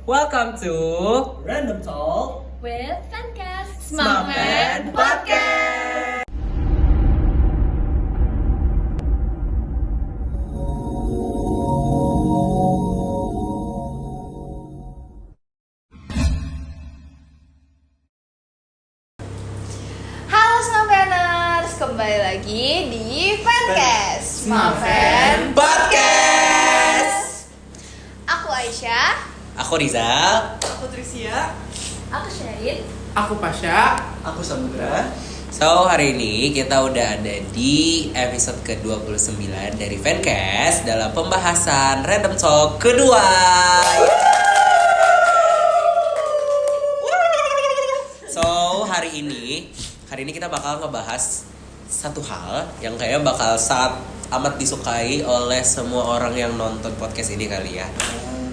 Welcome to Random Talk with Fancast Smart Fan Podcast. Halo Snowfaners, kembali lagi di Fancast Smart Fan Podcast. Aku Aisyah. Aku Rizal. Aku Trisia. Aku Sherin. Aku Pasha. Aku Samudra. So, hari ini kita udah ada di episode ke-29 dari Fancast dalam pembahasan Random Talk kedua. So, hari ini kita bakal ngebahas satu hal yang kayaknya bakal sangat amat disukai oleh semua orang yang nonton podcast ini kali ya.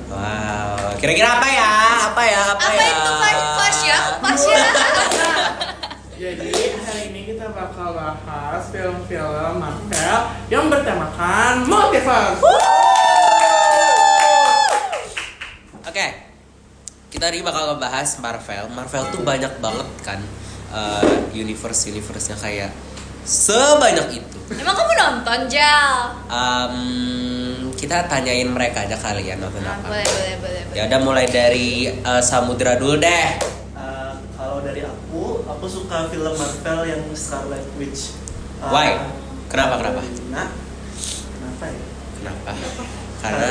Wow, kira-kira apa ya? Apa itu Pasha? Jadi hari ini kita bakal bahas film-film Marvel yang bertemakan multiverse. Oke, kita hari ini bakal ngebahas Marvel. Marvel tuh banyak banget kan universe-nya kayak sebanyak itu. Emang kamu nonton, Jal? Kita tanyain mereka aja kali ya nonton apa. Boleh. Ya udah mulai dari Samudra dulu deh. Kalau dari aku suka film Marvel yang Scarlet Witch. Why? Kenapa? Nah, kenapa ya? Kenapa? Karena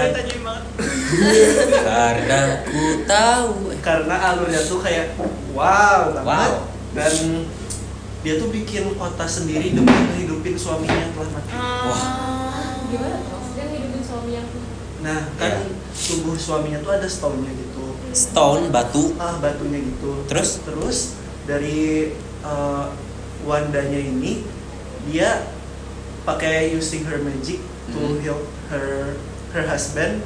Tajam banget. karena ku tahu. Karena alurnya tuh kayak wow banget. Wow. Dan dia tuh bikin kota sendiri demi ngehidupin suaminya yang telah mati. Wah. Gimana tuh? Maksudnya ngidupin suami yang Nah, kan tubuh suaminya tuh ada stone-nya gitu. Stone, batu. Batunya gitu. Terus? Dari Wandanya ini dia pakai using her magic to help her husband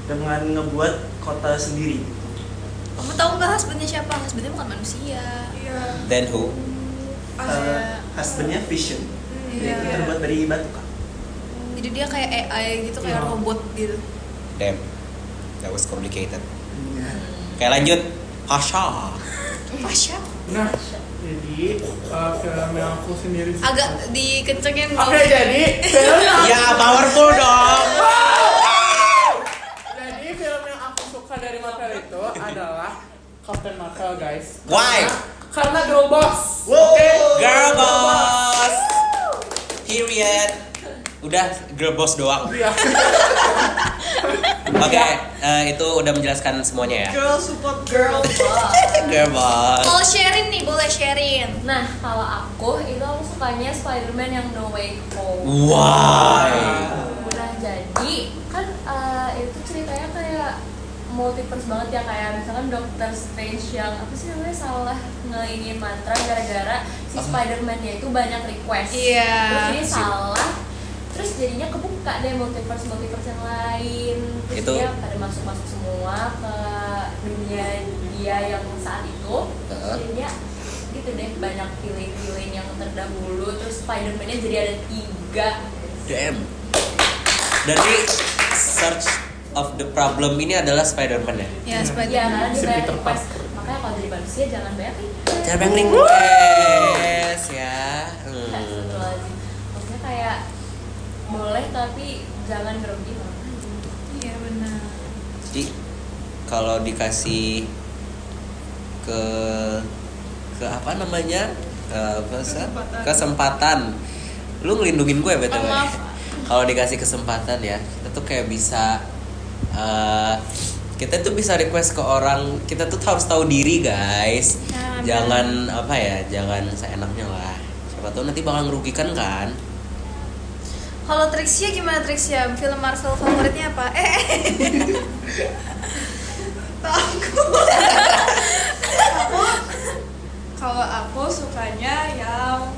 dengan ngebuat kota sendiri. Kamu tahu nggak husbandnya siapa? Husbandnya bukan manusia. Iya. Then who? Husbandnya Vision. Dia itu Iya. terbuat dari batu kan. Jadi dia kayak AI gitu, kayak robot gitu. Damn. That was complicated. Iya. Oke, lanjut. Pasha. Pasha. Nah, jadi film yang aku sendiri suka. Agak dikencengin. Oke, jadi film yang Ya, powerful dong. jadi film yang aku suka dari Marvel itu adalah Captain Marvel, guys. Why? Karena girl boss. Wow. Oke? Girl boss. Period. Udah girl boss doang. Iya. Oke, itu udah menjelaskan semuanya ya. Girl support girl. Girl boss. Kalau Sherin nih, boleh Sherin. Nah, kalau aku sukanya Spider-Man yang No Way Home. Why? Nah, jadi kan itu ceritanya kayak multiverse banget ya, kayak misalkan Doctor Strange yang apa sih namanya salah ngeinin mantra gara-gara si Spider-Man-nya itu banyak request. Iya. Terus dia salah. Terus jadinya kebuka deh multiverse yang lain. Terus Itu- dia pada masuk semua ke dunia dia yang saat itu. Terus jadinya gitu deh, banyak villain yang terdahulu. Terus Spider-Man-nya jadi ada 3. Damn. Dari search of the problem ini adalah Spider-Man ya. Ya, Iya, Spider-Man. karena dia Si banyak Peter request. Makanya kalau jadi manusia jangan banyak request. Jangan banyak request ya. Astagfirullahaladzim. Maksudnya kayak boleh tapi jangan berlebihan. Iya, benar. Jadi kalau dikasih ke apa namanya kesempatan, lu ngelindungin gue btw. Oh, maaf. Kalau dikasih kesempatan ya, kita tuh kayak bisa kita tuh bisa request ke orang, kita tuh harus tahu diri guys. Jangan apa ya, jangan seenaknya lah. Siapa tahu nanti bakal ngerugikan kan. Kalau Trixia gimana Trixia? Film Marvel favoritnya apa? Kalau aku sukanya yang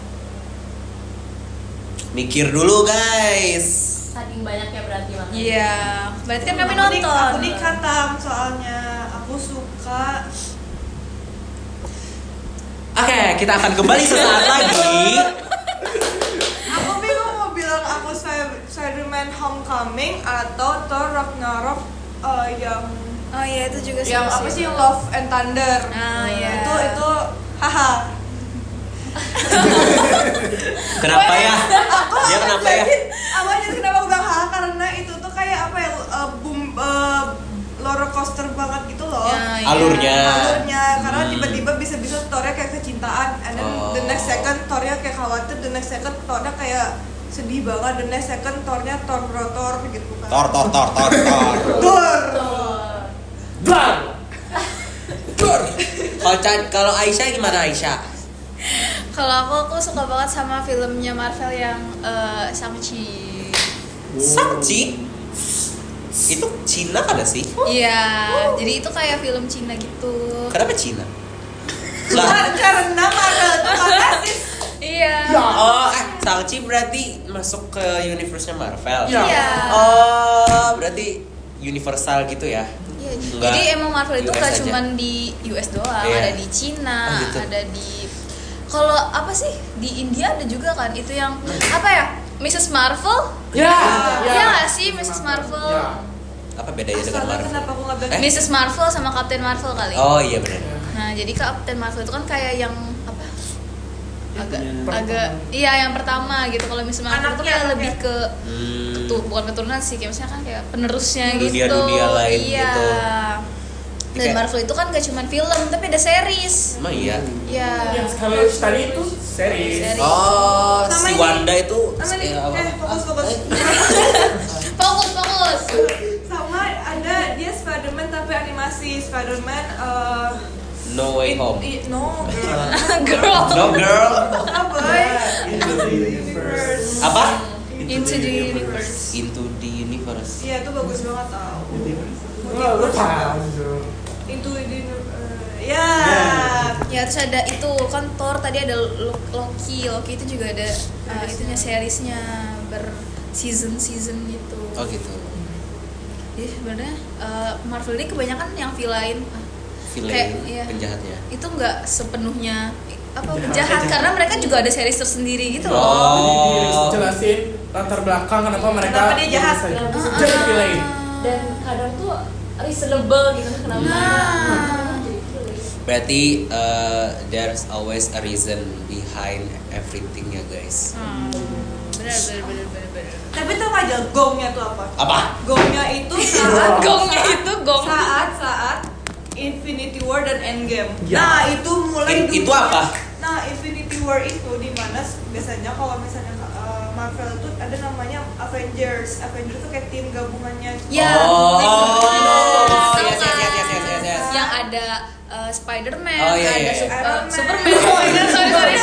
Mikir dulu guys. Saking banyaknya berarti makanya. Iya, berarti kan kami nonton. Aku dikatam soalnya aku suka. Oke, kita akan kembali sesaat lagi. Aku bingung mau bilang aku Spider-Man Homecoming atau Thor Ragnarok yang Oh iya itu juga yang apa sih yang Love and Thunder. Ah, iya. Itu haha. Kenapa ya? Dia kenapa ya? Awalnya kenapa aku bilang haha karena itu tuh kayak apa ya roller coaster banget gitu loh. Ya, iya. Alurnya. Karena tiba-tiba bisa Thornya kayak kecintaan, and then the next second Thornya kayak khawatir, the next second Thornya kayak sedih banget, the next second Thornya Thor gitu kan. Tor. Kalau Aisyah gimana Aisyah? Kalau aku suka banget sama filmnya Marvel yang Shang-Chi. Shang-Chi? Itu Cina kan sih? Iya, jadi itu kayak film Cina gitu. Kenapa Cina? Bukan karena Marvel itu fantastis. Iya. Oh, Shang-Chi berarti masuk ke universe-nya Marvel. Iya. Oh, berarti universal gitu ya? Iya. Enggak Jadi emang Marvel itu US gak aja. cuman di US doang, Iya. ada di Cina, Oh, gitu. ada di kalau apa sih di India ada juga kan itu yang apa ya Mrs. Marvel? Ya. Iya nggak sih Mrs. Marvel? Ya. Apa bedanya dengan Astaga, Marvel? kenapa aku nggak bilang Mrs. Marvel sama Captain Marvel kali. Oh iya benar. Nah jadi Captain Marvel itu kan kayak yang apa? Yang Agak iya yang pertama gitu. Kalau Mrs. Marvel itu kayak Anaknya. lebih ke bukan keturunan sih, kayak misalnya kan kayak penerusnya gitu. Dunia-dunia lain iya. gitu. Dan Kayak- Marvel itu kan gak cuma film, tapi ada series. Emang iya. Iya. Yang sekali tadi itu series. Series. Oh, Sama si ini. Wanda itu Sama nih, apa? fokus. Fokus. Sama ada dia Spider-Man tapi animasi Spider-Man No Way Home. no Girl. No girl. apa Into the universe. Apa? Into the Universe. Into the Universe. Iya itu bagus banget tau. Wah, lu tahu. Into the ya. Ya terus ada itu kan Thor tadi ada Loki itu juga ada itunya seriesnya season gitu. Oh gitu. Jadi sebenarnya Marvel ini kebanyakan yang villain Villain, kayak iya, penjahatnya. itu nggak sepenuhnya apa Jahat penjahat aja. karena mereka juga ada series tersendiri gitu loh. Oh. Jadi jelasin latar belakang kenapa mereka Kenapa dia jahat? bisa jadi villain. Dan kadang tuh reasonable gitu kenapa Nah. jadi villain. Berarti there's always a reason behind everything ya guys. Benar. Tapi tau gak aja gongnya tuh apa? Apa? Gongnya itu saat Gongnya itu gong. saat Infinity War dan Endgame. Ya. Nah itu mulai Itu dunia- apa? Nah Infinity War itu dimana biasanya kalau misalnya Marvel itu ada namanya Avengers. Avengers itu kayak tim gabungannya. Ya. Oh. Tahu Yes, kan? yes. Yang ada Spider-Man, Oh, iya, ada iya. Iron Man. Superman. Oh iya, sorry.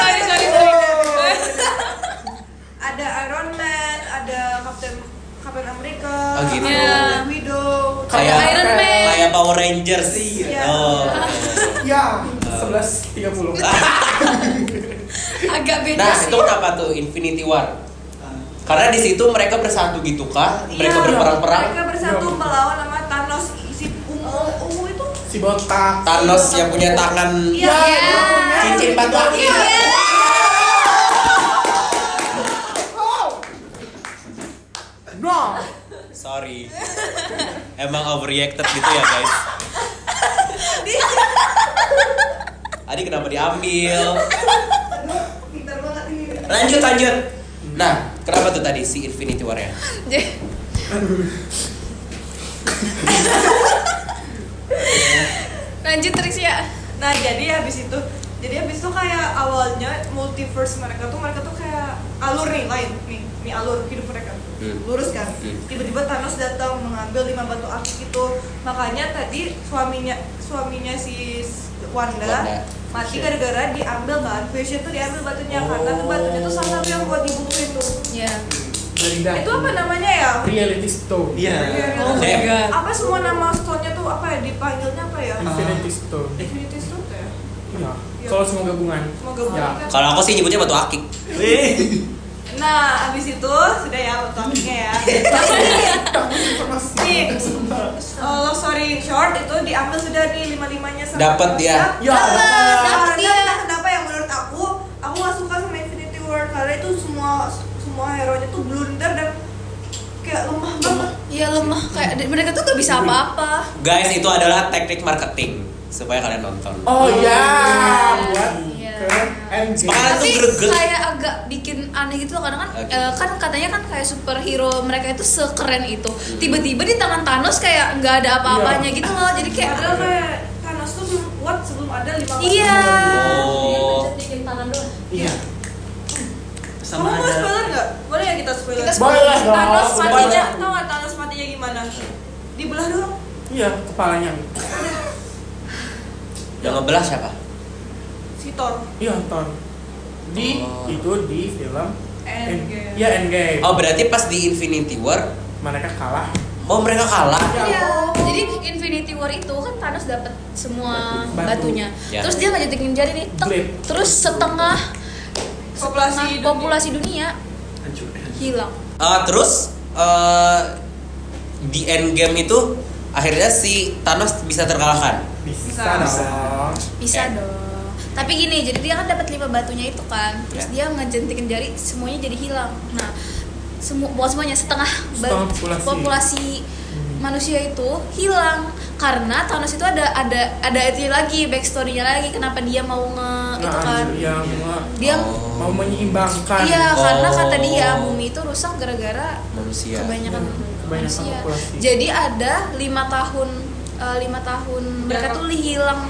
Ada Iron Man, ada Captain America, Oh, gitu. ada Ya. Black Widow. Kayak Iron Man. Kayak Power Rangers. Iya. Oh. Ya, 11:30. Agak beda Nah, sih. itu kenapa tuh Infinity War? Karena di situ mereka bersatu gitu kah? Mereka Iya, berperang-perang. Mereka bersatu Iya. melawan sama Thanos si ungu itu. Si botak. Thanos yang punya tangan Iya. cincin batu akik. No. Sorry. Emang overreacted gitu ya guys. Adi kenapa diambil? Pintar banget ini. Lanjut. Nah, kenapa tuh tadi si Infinity War ya? Lanjut terus ya. Nah, jadi habis itu kayak awalnya multiverse mereka tuh kayak alur nih lain nih alur hidup mereka. Lurus kan. Tiba-tiba Thanos datang mengambil 5 batu akik itu. Makanya tadi suaminya si Wanda mati gara-gara diambil kan. Vision tuh diambil batunya karena tuh batunya tuh salah satu yang buat dibunuh itu. Ya. Dari dah. Itu apa namanya ya? Reality Stone. Iya. Oh my god. Apa semua nama stone-nya tuh apa ya dipanggilnya apa ya? Infinity Stone. Infinity Stone tuh ya. Iya. Kalau semua gabungan. Semua gabungan Ya. kan. Kalau aku sih nyebutnya batu akik. Nah, abis itu sudah ya topiknya ya. Nih, long story short itu diambil sudah nih 5-5-nya sama Dapat dia. Ya, Dapat dia. Kenapa yang menurut aku nggak suka sama Infinity War karena itu semua hero nya tuh blunder dan lemah, kayak mereka tuh gak bisa apa-apa. Guys, itu adalah teknik marketing supaya kalian nonton. Oh ya, buat Iya. ke Endgame. Semangat. Tapi tuh greget. kayak agak bikin aneh gitu loh, karena kan Oke. kan katanya kan kayak superhero mereka itu sekeren itu. Tiba-tiba di tangan Thanos kayak nggak ada apa-apanya gitu loh. Jadi kayak Padahal kayak Thanos tuh belum kuat sebelum ada 5 iya. Oh. Bikin tangan doang. Iya. Kamu Sama mau ada. spoiler nggak? Boleh ya kita spoiler? Kita Boleh lah dong. Thanos Spoiler. matinya, tau nggak Thanos matinya gimana? Dibelah doang. Iya, kepalanya. Yang ngebelah siapa? Si Thor. Iya, Thor. Di Oh. itu di film Endgame. Iya, Endgame. Oh, berarti pas di Infinity War, Mereka kalah. oh mereka kalah. Iya. Jadi Infinity War itu kan Thanos dapat semua Batu. batunya. Ya. Terus dia ngejetikin jari nih, tek. Blip. Terus setengah Populasi dunia. populasi dunia Hancur. hilang. Terus di Endgame itu akhirnya si Thanos bisa terkalahkan. Bisa Bisa. dong. Bisa Eh. dong. Tapi gini, jadi dia kan dapat 5 batunya itu kan. Terus Ya. dia ngejentikin jari, semuanya jadi hilang. Nah, bukan semuanya, setengah Setengah populasi. populasi manusia itu hilang karena Thanos itu ada itu lagi, backstory-nya lagi kenapa dia mau itu kan. Yang Dia Oh. mau menyeimbangkan. iya, karena Oh. kata dia bumi itu rusak gara-gara Manusia. kebanyakan manusia. populasi. Jadi ada 5 tahun 5 tahun mereka Berapa? tuh hilang.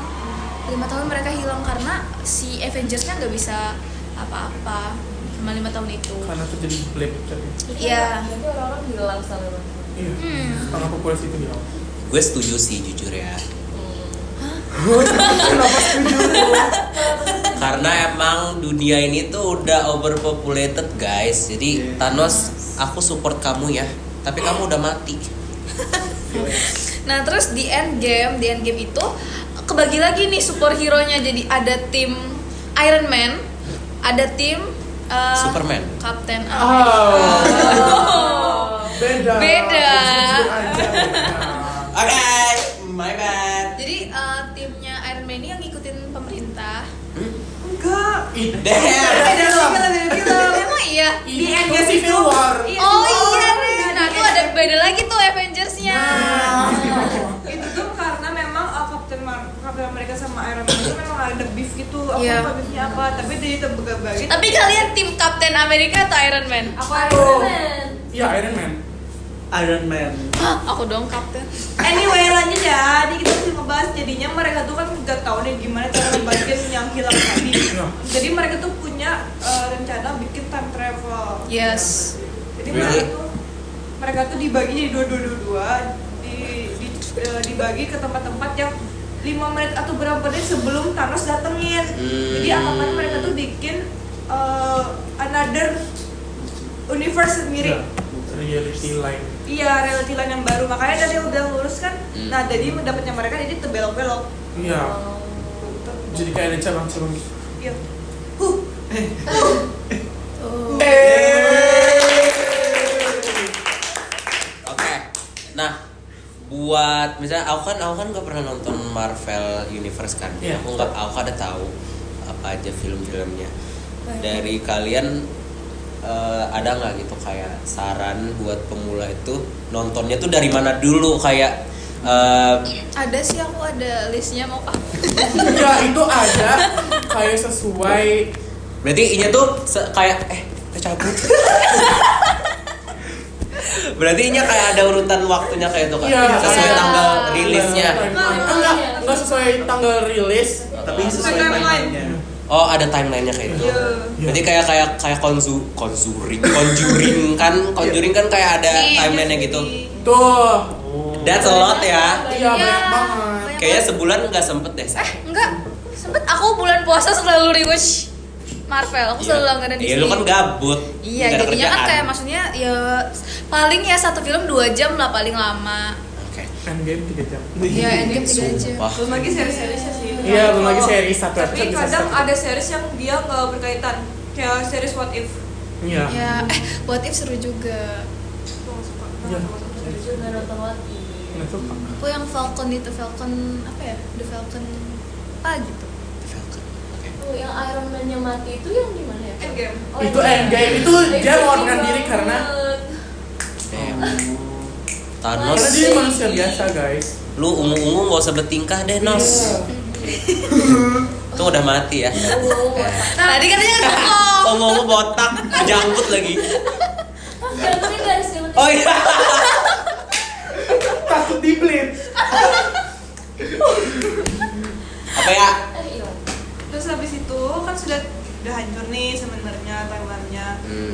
5 tahun mereka hilang karena si Avengers-nya nggak bisa apa-apa selama 5 tahun itu. Karena terjadi blip jadi. Iya. Jadi orang-orang hilang sama Iya. Hmm. Setengah populasi itu hilang. Gue setuju sih jujur ya. Kenapa setuju? Karena emang dunia ini tuh udah overpopulated guys. Jadi Thanos, aku support kamu ya. Tapi kamu udah mati. Nah, terus di Endgame itu kebagi lagi nih superhero-nya, jadi ada tim Iron Man, ada tim Superman. Captain Oh. America. Beda. Beda. Jujur aja, beda. Oke, my bad. Jadi timnya Iron Man ini yang ngikutin pemerintah. Enggak. Damn. Beda film. Emang iya? Di Itu Endgame itu. Civil War. Iya, Oh Civil iya, War. nah itu ada beda lagi tuh Avengers-nya. Itu tuh karena memang Captain America sama Iron Man itu memang ada beef gitu. Aku Iya. lupa beefnya apa, tapi dia terbagi-bagi. Tapi kalian tim Captain America atau Iron Man? Aku Iron Iron Man. Man. Iya, Iron Man. Iron Man. Hah, aku dong Captain. Anyway, lanjut ya. Jadi kita masih ngebahas jadinya mereka tuh kan nggak tahu nih gimana cara ngebagiin yang hilang tadi. Iya. Jadi mereka tuh punya rencana bikin time travel. Yes. Jadi Really? mereka tuh dibagi jadi dua, dibagi ke tempat-tempat yang 5 menit atau berapa menit sebelum Thanos datengin. Jadi anggapan mereka tuh bikin another universe sendiri. Iya, reality line. Iya, reality line yang baru. Makanya tadi udah lurus kan. Nah, jadi dapatnya mereka jadi terbelok-belok. Iya. Jadi kayak ada cabang-cabang gitu. Iya. Oh. Oke. Nah, buat misalnya aku kan nggak pernah nonton Marvel Universe kan. Iya. Aku ada tahu apa aja film-filmnya. Dari kalian ada nggak gitu kayak saran buat pemula itu nontonnya tuh dari mana dulu kayak Ada sih, aku ada listnya, mau kah? Iya, itu ada kayak sesuai. berarti ini tuh kayak cabut. Berarti ini kayak ada urutan waktunya kayak itu kan. Iya, Sesuai iya. tanggal rilisnya. Enggak sesuai tanggal rilis. Tapi sesuai Timeline. timeline-nya. Oh, ada timelinenya kayak itu. Iya. Berarti kayak Conjuring kan kayak ada Iya, timelinenya gitu. Tuh. That's a lot ya. Iya, banyak banget. Kayaknya sebulan nggak sempet deh saya. Enggak, sempet aku bulan puasa selalu rewatch Marvel, aku selalu langganan Iya, Disney. lu kan gabut. Iya, nggak ada jadinya kan kerjaan. kayak maksudnya ya paling ya satu film 2 jam lah paling lama. Oke. Endgame 3 jam. Iya, Endgame 3 jam. Sumpah. Belum lagi series-seriesnya sih. Iya, belum lagi Kalau- series, satu Tapi episode bisa kadang satu. ada series yang dia nggak berkaitan. Kayak series What If. Iya. Ya, What If seru juga. Aku nggak suka. Iya. Jadi juga nonton What If. Nggak suka. Aku yang Falcon itu, Falcon apa ya? The Falcon apa gitu. Falcon. Oke. Oh, yang Iron Man-nya mati itu yang di mana ya? Endgame. Oh, Itu iya. Endgame, itu dia Sedih mengorbankan diri banget. karena Damn. Thanos, Karena dia manusia biasa guys. lu ungu-ungu gak usah bertingkah deh Nos. Tuh udah mati ya. Tadi katanya kan kok. Ungu-ungu botak, jangkut lagi. Jantunnya garis yang Oh iya. Takut diblit. Apa ya? iya. Terus habis itu kan udah hancur nih sebenarnya timelinenya.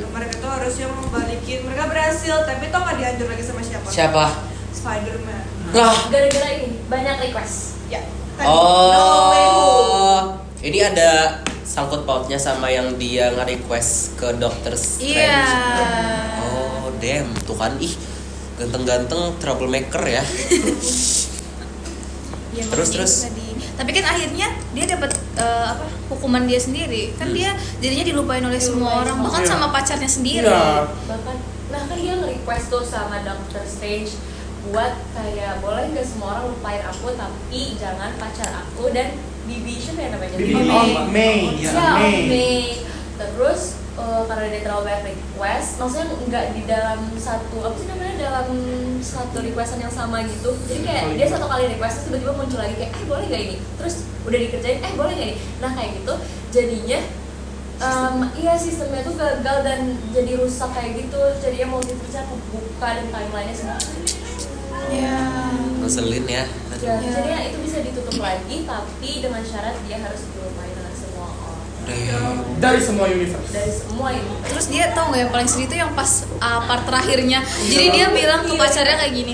Mereka tuh harusnya membalikin, mereka berhasil tapi toh nggak dihancur lagi sama siapa? Siapa? Spider-Man. Lah. Gara-gara ini banyak request. Ya. Tadi, No Way Home. Oh, ini ada sangkut pautnya sama yang dia nge-request ke Doctor Strange. Iya. Oh, damn, tuh kan ih ganteng-ganteng troublemaker ya. Ya, Terus, makanya terus. tadi. Tapi kan akhirnya dia dapat hukuman dia sendiri. Kan dia jadinya dilupain oleh semua orang, bahkan Iya. sama pacarnya sendiri. Iya. Bahkan nah kan dia nge-request tuh sama Doctor Strange buat kayak boleh nggak semua orang lupain aku tapi jangan pacar aku dan Bibi siapa ya namanya? Bibi May. Ya, May. Terus karena dia terlalu banyak request, maksudnya nggak di dalam satu apa sih namanya dalam satu requestan yang sama gitu. Jadi kayak dia satu kali request terus tiba-tiba muncul lagi kayak boleh nggak ini? Terus udah dikerjain boleh nggak ini? Nah kayak gitu jadinya iya sistemnya tuh gagal dan jadi rusak kayak gitu. Jadinya multiverse-nya kebuka dan timeline-nya semua. Ya. Ngeselin ya. Ya, jadinya itu bisa ditutup lagi tapi dengan syarat dia harus dilupain dengan semua orang. Damn. Dari semua universe. Dari semua ini. Terus dia tau nggak yang paling sedih itu yang pas part terakhirnya. Jadi dia bilang ke pacarnya kayak gini,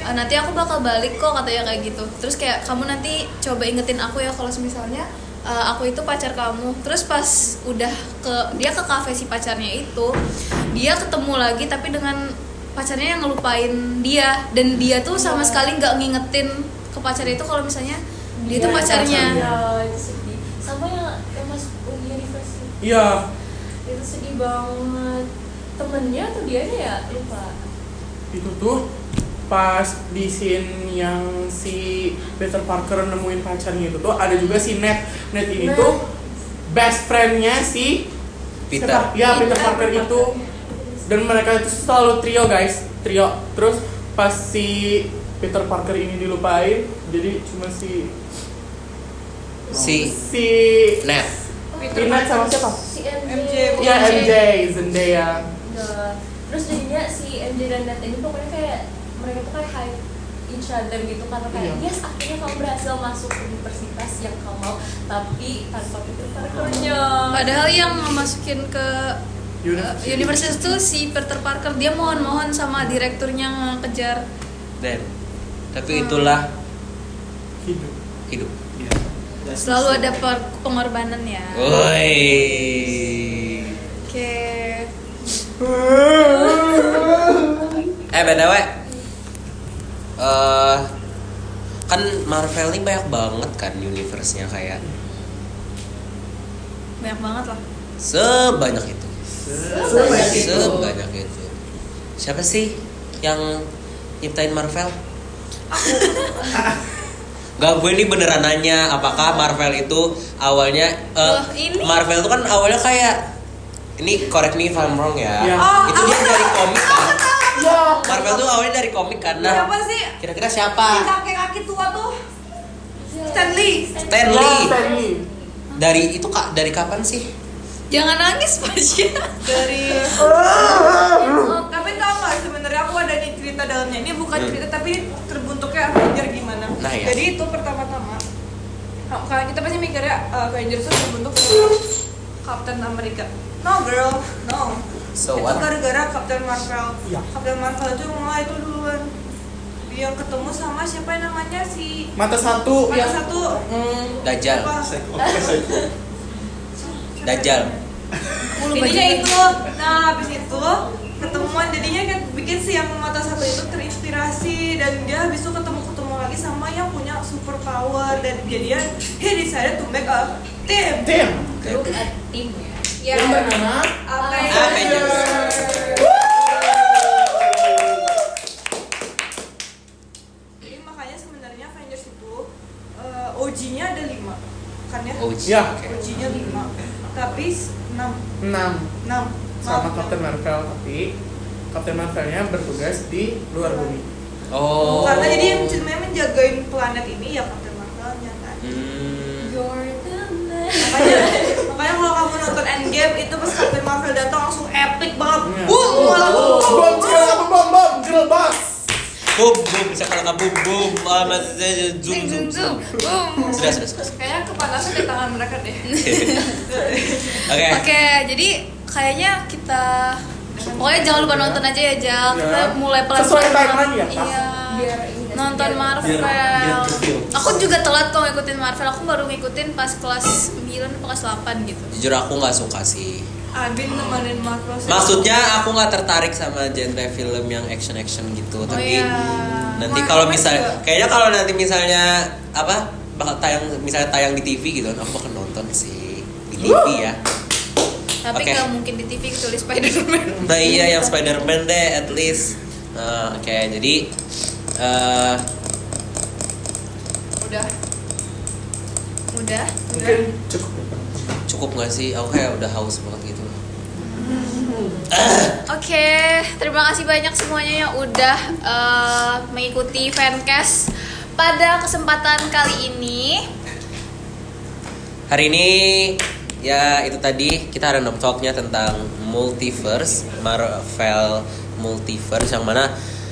nanti aku bakal balik kok katanya kayak gitu. Terus kayak kamu nanti coba ingetin aku ya kalau misalnya aku itu pacar kamu. Terus pas udah dia ke kafe si pacarnya itu, dia ketemu lagi tapi dengan pacarnya yang ngelupain dia dan dia tuh sama sekali nggak ngingetin ke pacarnya itu kalau misalnya dia tuh pacarnya. Ya, itu sedih. Sama yang masuk universe Iya. itu sedih banget. Temennya tuh dianya ya lupa. Itu tuh pas di scene yang si Peter Parker nemuin pacarnya itu tuh ada juga si Ned ini Ned. tuh best friendnya si Peter. siapa? Ya Peter Parker itu, dan mereka itu selalu trio guys, terus pas si Peter Parker ini dilupain jadi cuma si Ned. Ned sama siapa? Si MJ. MJ. Ya MJ, Zendaya. Nah, terus jadinya si MJ dan Nat ini pokoknya kayak mereka tuh kayak hype each other gitu karena kayak Iya. yes akhirnya kamu berhasil masuk universitas yang kamu mau tapi tanpa Peter Parker-nya. Padahal yang masukin ke Universitas. universitas tuh si Peter Parker, dia mohon-mohon sama direkturnya ngekejar. Dan tapi itulah Hidup. hidup. Iya. Selalu ada pengorbanan ya. Woi. Oke. BTW kan Marvel ini banyak banget kan universe-nya kayak Banyak banget lah. sebanyak itu. Sebanyak itu. Sebanyak itu. Siapa sih yang nyiptain Marvel? Gak, gue ini beneran nanya apakah Marvel itu awalnya Loh, ini? Marvel itu kan awalnya kayak ini correct me if I'm wrong ya. Ya. Itu dia dari komik kan. Ya. Marvel tuh awalnya dari komik kan. Nah, Siapa sih? kira-kira siapa? Kakek-kakek tua tuh. Stan Lee. Stan Lee. Stanley. Dari itu Kak, dari kapan sih? Jangan nangis Pasya. Dari tapi tau gak sebenarnya aku ada nih cerita dalamnya. Ini bukan cerita tapi terbentuknya Avenger gimana. Nah, ya. Jadi itu pertama-tama kalau kita pasti mikirnya Avengers itu terbentuk dari Captain America. No girl, no. So Itu what? gara-gara Captain Marvel. Ya. Captain Marvel itu mulai itu duluan. Dia ketemu sama siapa yang namanya si Mata satu. Mata satu. Dajjal. Apa? Dajjal. Jadinya itu, nah habis itu ketemuan jadinya kan bikin si yang mata satu itu terinspirasi dan dia habis itu ketemu lagi sama yang punya super power dan dia he decided to make a team. Grup tim ya. Ya. Yang bernama Avengers. Jadi makanya sebenarnya Avengers itu OG-nya ada 5 kan ya? Oh, Ya. oke. OG-nya 5 tapi 6 6 sama Captain Marvel, tapi Captain Marvelnya bertugas di luar bumi. Oh. Karena jadi yang sebenarnya menjagain planet ini ya Captain Marvel-nya kan. You're the man. Makanya kalau kamu nonton Endgame itu pas Captain Marvel datang langsung epic banget. Iya. Wah, Bom, jelas. Boom, boom, bisa kalau boom, boom, zoom, zoom. Sudah. kayaknya kepanasan di tangan mereka deh. Oke. Oke, jadi kayaknya kita pokoknya jangan lupa nonton aja ya Jal. Kita Ya. mulai pelan-pelan. Sesuai timeline ya, pas. Iya. Biar ini kan, Nonton biar- Marvel. biar feel. Aku juga telat kok ngikutin Marvel. Aku baru ngikutin pas kelas 9 atau kelas 8 gitu. Jujur aku nggak suka sih. Abin nemenin Marvel. Maksudnya aku nggak tertarik sama genre film yang action gitu. Tapi iya. nanti Marvel kalau misalnya, juga. kayaknya kalau nanti misalnya apa bakal tayang di TV gitu, aku bakal nonton sih di TV ya. Tapi Oke. nggak mungkin di TV kecuali Spider-Man. Nah iya yang Spider-Man deh at least. Oke, jadi Udah. Mungkin cukup. cukup nggak sih? Aku kayak udah haus banget gitu. Oke, terima kasih banyak semuanya yang udah mengikuti Fancast pada kesempatan kali ini. Hari ini ya itu tadi kita random talknya tentang multiverse, Marvel multiverse yang mana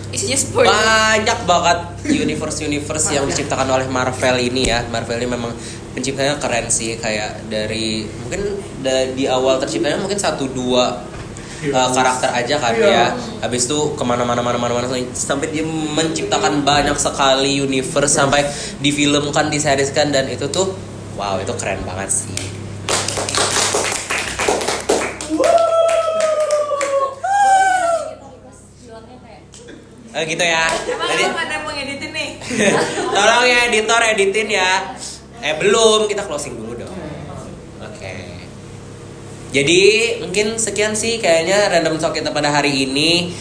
Isinya spoiler. banyak banget universe yang diciptakan oleh Marvel ini ya. Marvel ini memang penciptanya keren sih, kayak dari mungkin di awal terciptanya mungkin 1-2 karakter aja kan ya. Habis itu kemana-mana sampai dia menciptakan banyak sekali universe sampai difilmkan, diserieskan, dan itu tuh wow, itu keren banget sih. Gitu ya. Emang Jadi emang ada yang mau ngeditin nih? tolong ya editor editin ya. Belum, kita closing dulu dong. Oke. Jadi mungkin sekian sih kayaknya random talk kita pada hari ini.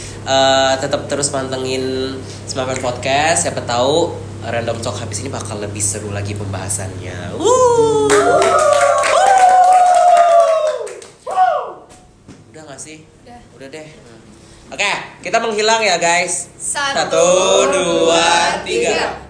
Tetap terus pantengin Semakan Podcast. Siapa tahu random talk habis ini bakal lebih seru lagi pembahasannya. Udah gak sih? Udah deh. Oke, kita menghilang ya guys. 1, 1, 2, 3.